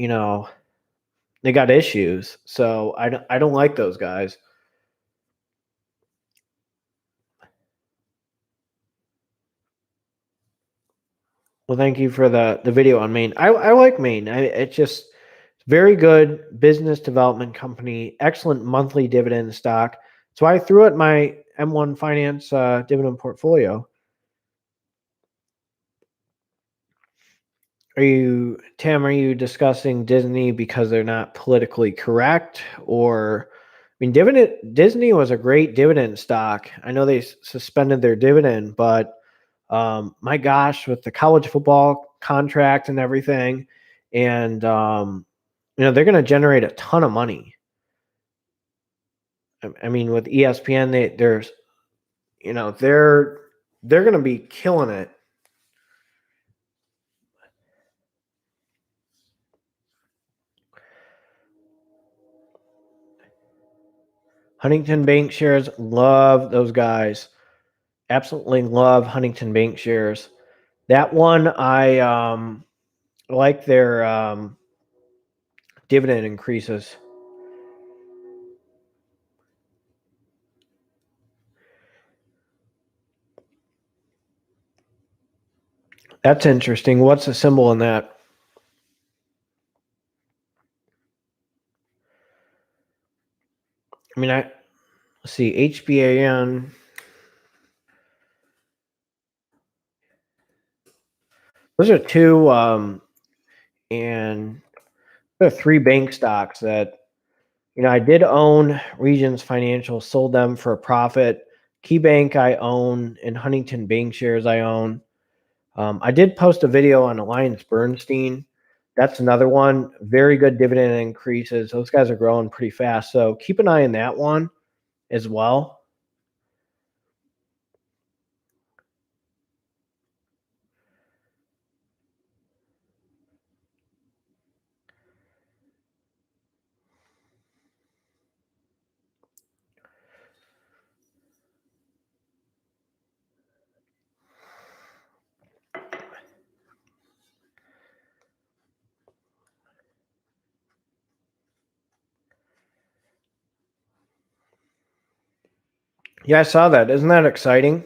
Speaker 1: they got issues. So I don't like those guys. Well, thank you for the video on Maine. I like Maine. It's just very good business development company, excellent monthly dividend stock. So I threw it my M1 Finance dividend portfolio. Tim, are you discussing Disney because they're not politically correct? Or, I mean, Disney was a great dividend stock. I know they suspended their dividend, but my gosh, with the college football contract and everything, and they're going to generate a ton of money. I mean, with ESPN, they're going to be killing it. Huntington Bank shares, love those guys. Absolutely love Huntington Bank shares. That one, I like their dividend increases. That's interesting. What's the symbol in that? I mean, let's see, HBAN. Those are two, and there are three bank stocks that, I did own. Regions Financial, sold them for a profit. KeyBank I own, and Huntington Bank shares I own. I did post a video on Alliance Bernstein. That's another one. Very good dividend increases. Those guys are growing pretty fast. So keep an eye on that one as well. Yeah, I saw that. Isn't that exciting?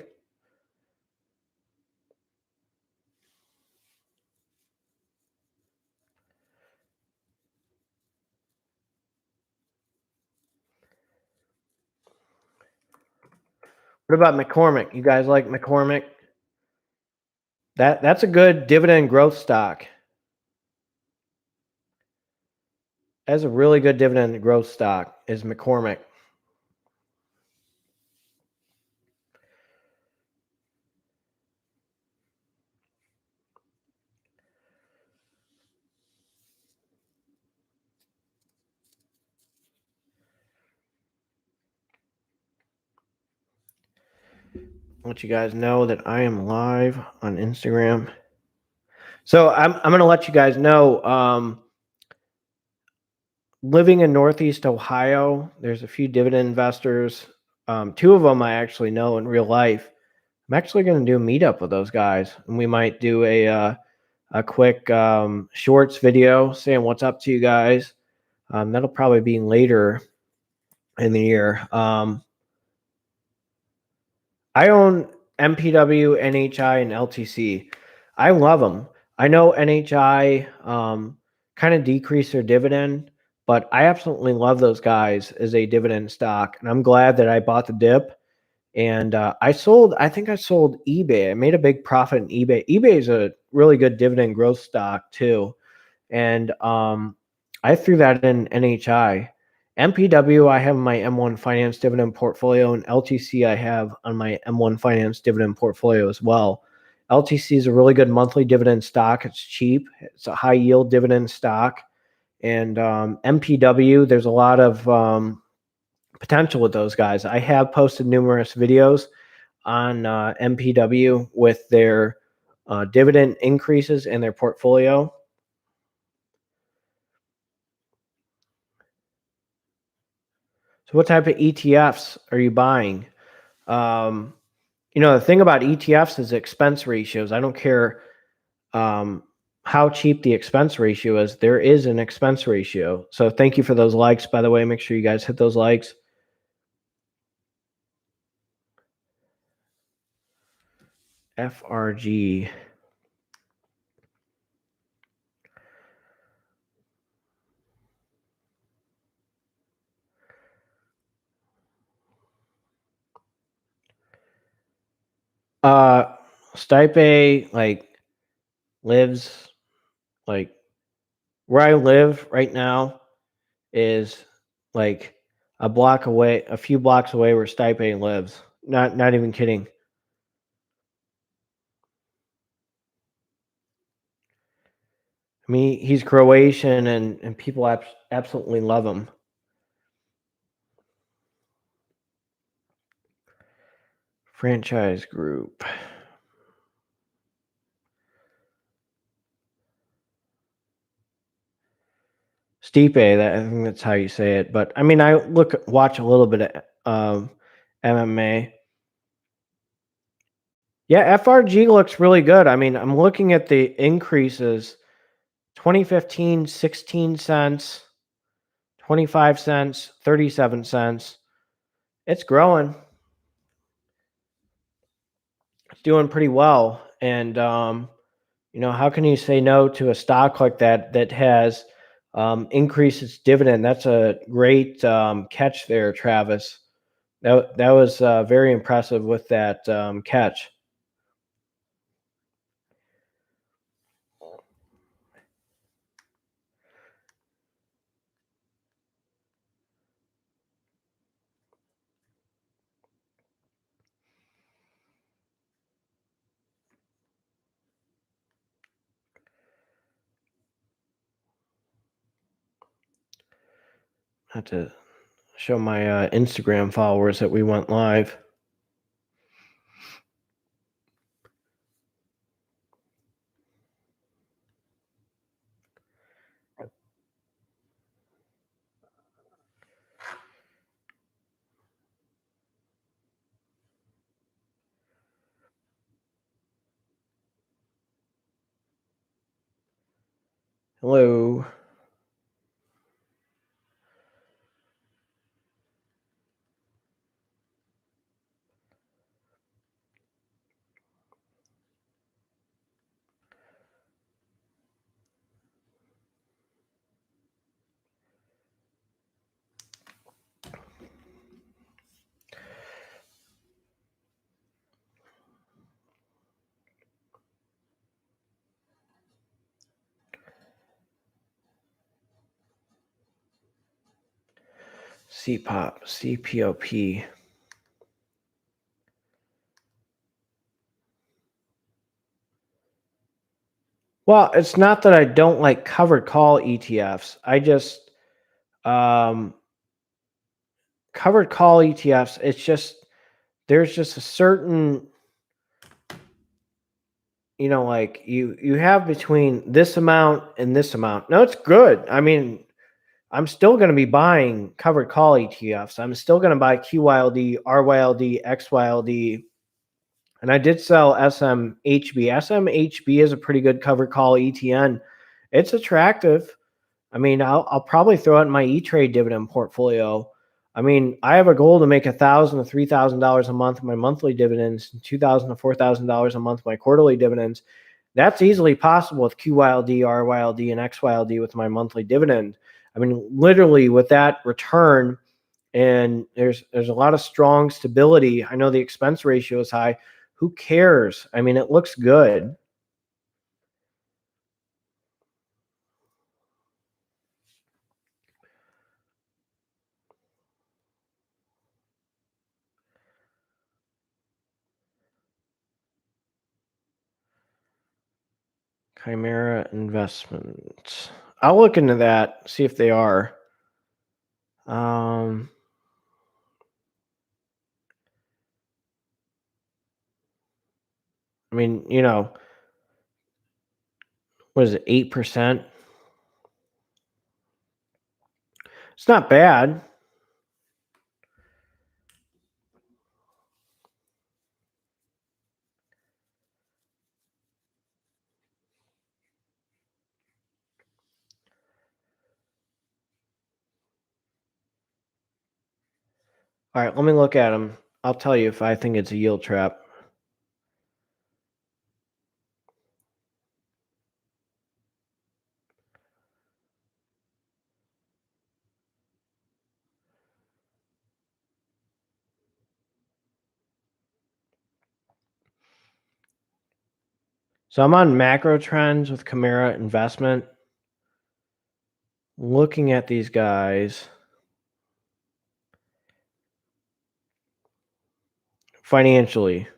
Speaker 1: What about McCormick? You guys like McCormick? That's a good dividend growth stock. That's a really good dividend growth stock is McCormick. I want you guys know that I am live on Instagram. So I'm going to let you guys know, living in Northeast Ohio, there's a few dividend investors. Two of them I actually know in real life. I'm actually going to do a meetup with those guys, and we might do a quick shorts video saying what's up to you guys. That'll probably be later in the year. I own MPW, NHI, and LTC. I love them. I know NHI kind of decreased their dividend, but I absolutely love those guys as a dividend stock. And I'm glad that I bought the dip. And I think I sold eBay. I made a big profit in eBay. eBay is a really good dividend growth stock too. And I threw that in NHI. MPW, I have my M1 Finance dividend portfolio, and LTC I have on my M1 Finance dividend portfolio as well. LTC is a really good monthly dividend stock. It's cheap. It's a high yield dividend stock. And MPW, there's a lot of potential with those guys. I have posted numerous videos on MPW with their dividend increases in their portfolio. So what type of ETFs are you buying? The thing about ETFs is expense ratios. I don't care how cheap the expense ratio is. There is an expense ratio. So thank you for those likes, by the way. Make sure you guys hit those likes. FRG. Stipe lives where I live right now is like a few blocks away where Stipe lives. Not even kidding. I mean, he's Croatian and people absolutely love him. Franchise group. Stipe, I think that's how you say it. But I mean, I watch a little bit of MMA. Yeah, FRG looks really good. I mean, I'm looking at the increases. 2015, 16 cents, 25 cents, 37 cents. It's growing. It's doing pretty well. And how can you say no to a stock like that has increased its dividend? That's a great catch there, Travis. That was very impressive with that catch. I have to show my Instagram followers that we went live. Hello. CPOP, CPOP. Well, it's not that I don't like covered call ETFs. I just covered call ETFs. It's just there's just a certain you have between this amount and this amount. No, it's good. I mean, I'm still going to be buying covered call ETFs. I'm still going to buy QYLD, RYLD, XYLD, and I did sell SMHB. SMHB is a pretty good covered call ETN. It's attractive. I mean, I'll probably throw it in my E-Trade dividend portfolio. I mean, I have a goal to make $1,000 to $3,000 a month my monthly dividends, $2,000 to $4,000 a month my quarterly dividends. That's easily possible with QYLD, RYLD, and XYLD with my monthly dividend. I mean, literally with that return, and there's a lot of strong stability. I know the expense ratio is high. Who cares? I mean, it looks good. Chimera Investments. I'll look into that, see if they are. I mean, what is it, 8%? It's not bad. All right, let me look at them. I'll tell you if I think it's a yield trap. So I'm on macro trends with Camaro investment. Looking at these guys financially.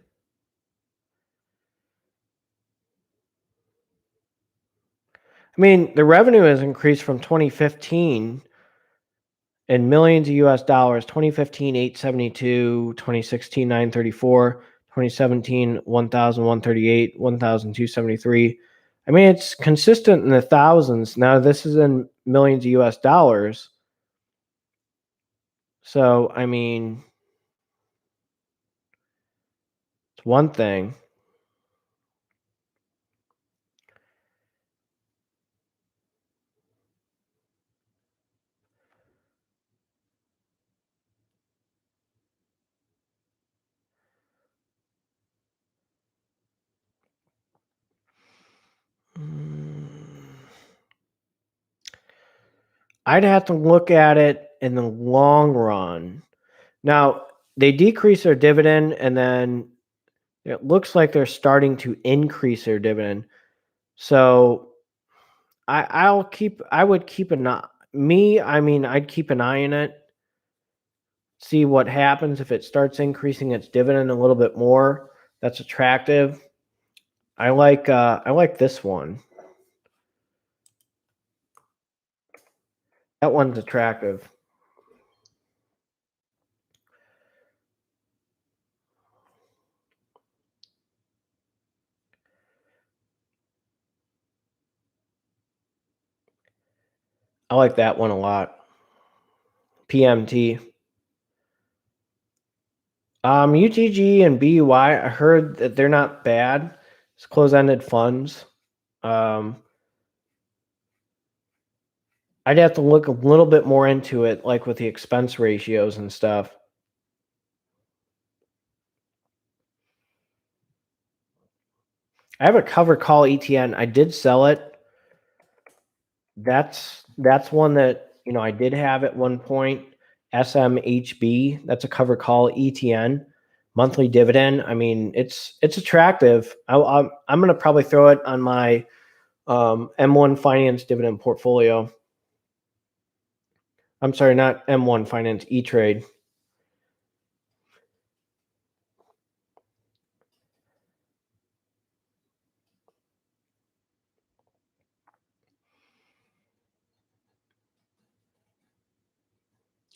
Speaker 1: I mean, the revenue has increased from 2015 in millions of US dollars, 2015, 872, 2016, 934, 2017, 1,138, 1,273. I mean, it's consistent in the thousands. Now, this is in millions of US dollars. So, I mean, it's one thing. I'd have to look at it in the long run. Now, they decrease their dividend, and then it looks like they're starting to increase their dividend. So I would keep an eye. I'd keep an eye on it, see what happens if it starts increasing its dividend a little bit more. That's attractive. I like this one. That one's attractive. I like that one a lot. PMT. UTG and BUI, I heard that they're not bad. It's closed-ended funds. I'd have to look a little bit more into it, like with the expense ratios and stuff. I have a cover call ETN. I did sell it. That's one that, I did have at one point. SMHB. That's a cover call ETN, monthly dividend. I mean, it's attractive. I'm going to probably throw it on my M1 Finance dividend portfolio. I'm sorry, not M1 Finance, E-Trade.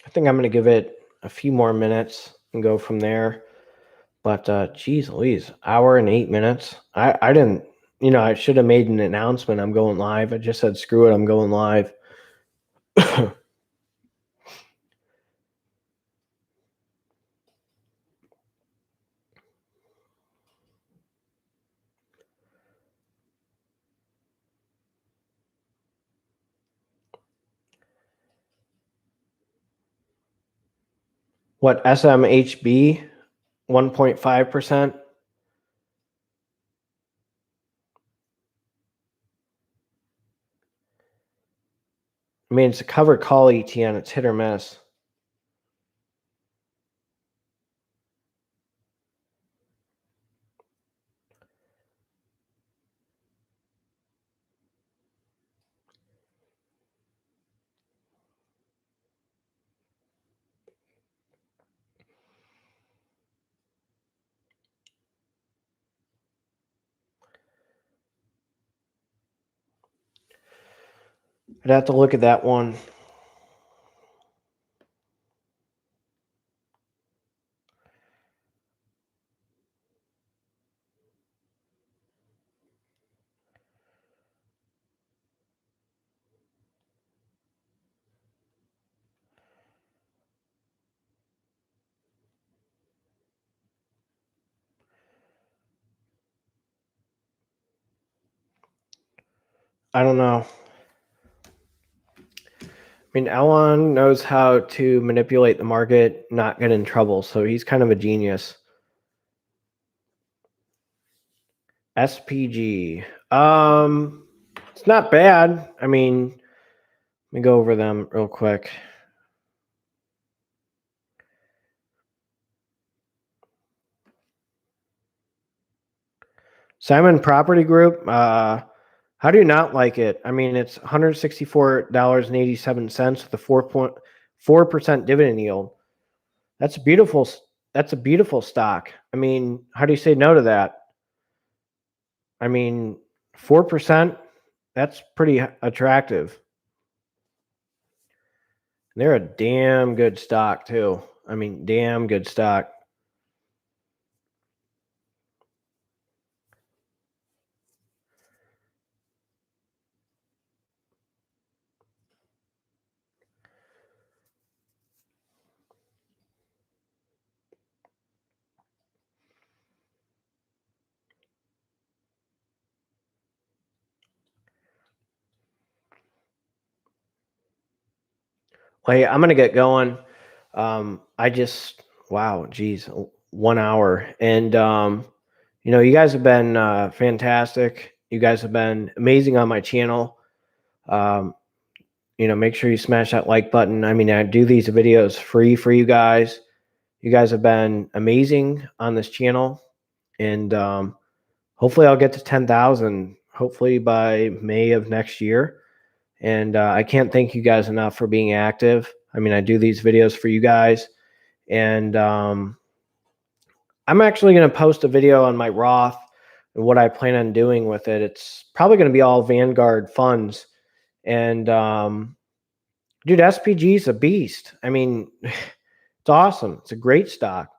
Speaker 1: I think I'm going to give it a few more minutes and go from there. But geez Louise, hour and 8 minutes. I didn't, I should have made an announcement. I'm going live. I just said, screw it, I'm going live. What, SMHB? 1.5%? I mean, it's a covered call ETN. It's hit or miss. I'd have to look at that one. I don't know. I mean, Elon knows how to manipulate the market, not get in trouble. So he's kind of a genius. SPG. It's not bad. I mean, let me go over them real quick. Simon Property Group. How do you not like it? I mean, it's $164.87 with a 4.4% dividend yield. That's beautiful. That's a beautiful stock. I mean, how do you say no to that? I mean, 4%, that's pretty attractive. They're a damn good stock too. I mean, damn good stock. Hey, I'm gonna get going. Wow, geez, 1 hour, and you guys have been fantastic. You guys have been amazing on my channel. Um, make sure you smash that like button. I mean, I do these videos free for you guys. You guys have been amazing on this channel, and hopefully, I'll get to 10,000. Hopefully by May of next year. And I can't thank you guys enough for being active. I mean, I do these videos for you guys. And I'm actually going to post a video on my Roth and what I plan on doing with it. It's probably going to be all Vanguard funds. And dude, SPG is a beast. I mean, it's awesome. It's a great stock.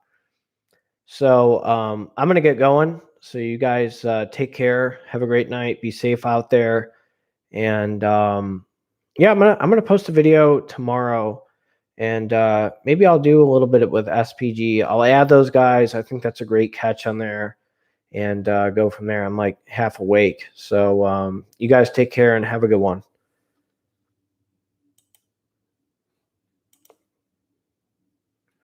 Speaker 1: So I'm going to get going. So you guys take care. Have a great night. Be safe out there. And yeah, I'm gonna post a video tomorrow, and maybe I'll do a little bit with SPG. I'll add those guys. I think that's a great catch on there, and go from there. I'm like half awake, so you guys take care and have a good one.